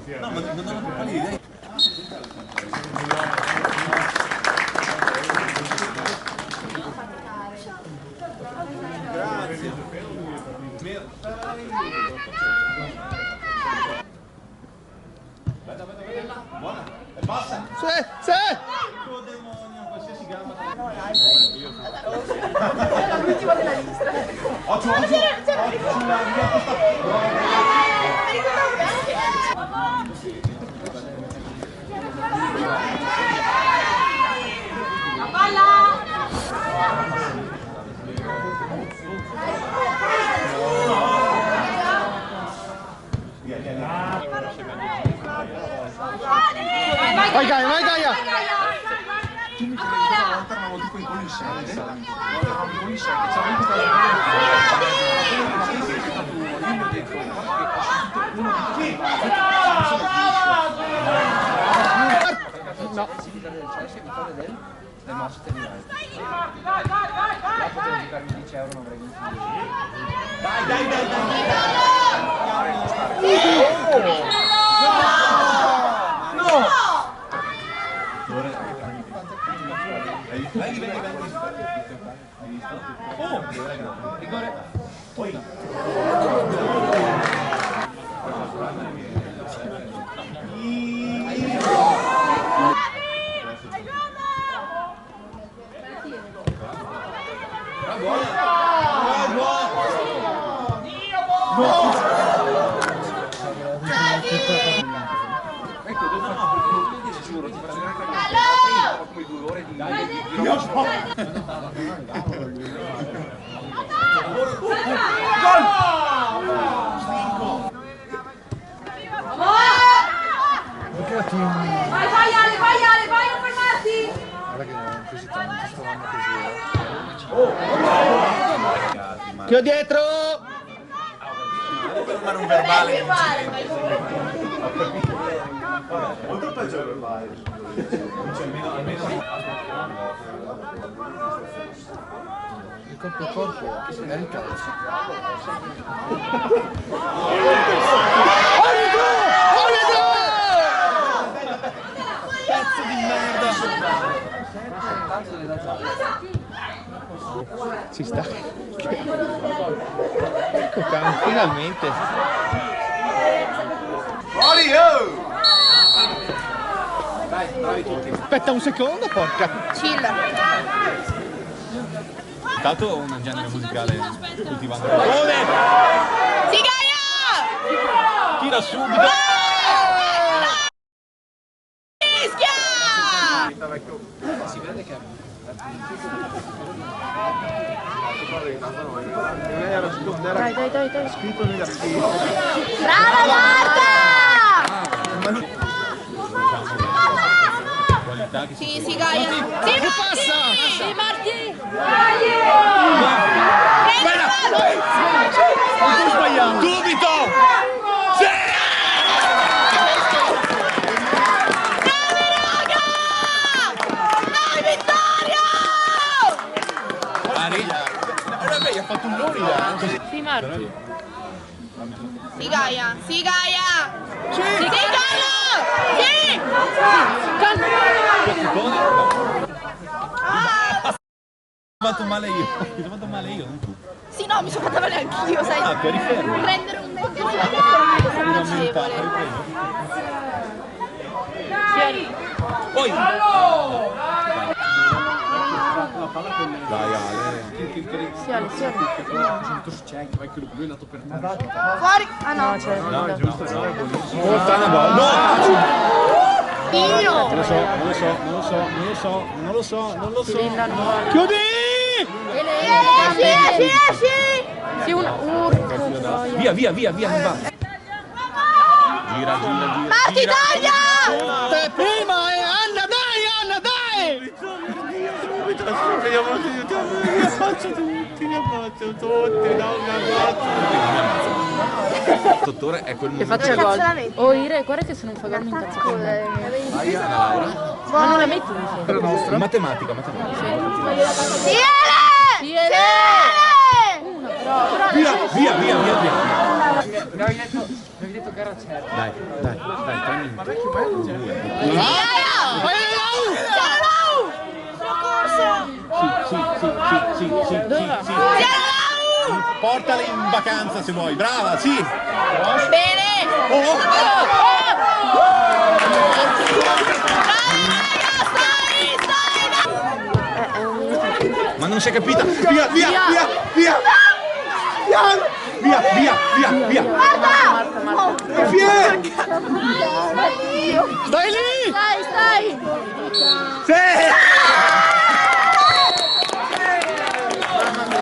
No, ma non ho pallida idea. Grazie. Buona. E passa. Sì, sì. Oh demonio, qualsiasi gamba. L'ultimo della lista. Occhio, occhio. La palla! Vai Gaia, vai Gaia! Tu mi chiedi una volta eravamo tipo in polisciante, eravamo in polisciante, c'era questa no. del Manchester United. Là potevo giocare 10 euro, non avrei vinto. Rigore. Poi. Giuro, ti farò vedere come 2 ore di Vai Ale, vai, non fermarti! Guarda che non così tanto, stavamo così. Chio dietro! Devo fermare un verbale. Molto peggio il verbale. Il corpo a corpo è il calcio. Cazzo di merda. Ci sta. Ecco Can, finalmente. Fuori, oh! Aspetta un secondo, porca. Chill. Intanto un genere musicale coltivando. Sì, Gaia! Tira subito. Fischia! Si vede che Dai. Scritto nella scheda. Brava Marta! Qualità che si Sì, Gaia. Sì, passa! Sì, Marti! Ho sbagliato! subito! Sì! Bravi, raga! Dai, Vittorio! Vabbè, gli ha fatto un gol là. Sì, Marti. Sì, Gaia. Sì, Gaia! Sì, Gaia! Sì! Ho fatto male io. Mi sono fatto male io, non tu. Sì, no, mi sono fatta male anch'io, sai? Ah, ti eri fermo. Prendere un mezzo Una mentale, hai preso? Poi. Dai Ale. Sì, Ale. vai che lui è andato per te. Fuori! Ah no, c'è. No, è giusto, no, è buonissimo. Oh, sta una bolla. No! Io! Non lo so. Chiudi! Esci! Sì, un urco. Via, non va. Gira. Marti, taglia! Te prima e Anna dai! Dottore è quel Che momento. faccia gol. Oh Ire, guarda che se non fa gol mi incazzo con me. Ma non la metti in Matematica. Sì, Ale! Ire! Una però. Via. avevi detto che era certo. Dai, 3 minuti. Sì. Portale in vacanza se vuoi, brava, sì. Bene! Ma non si è capita. Via. Stai lì! Stai! Sì!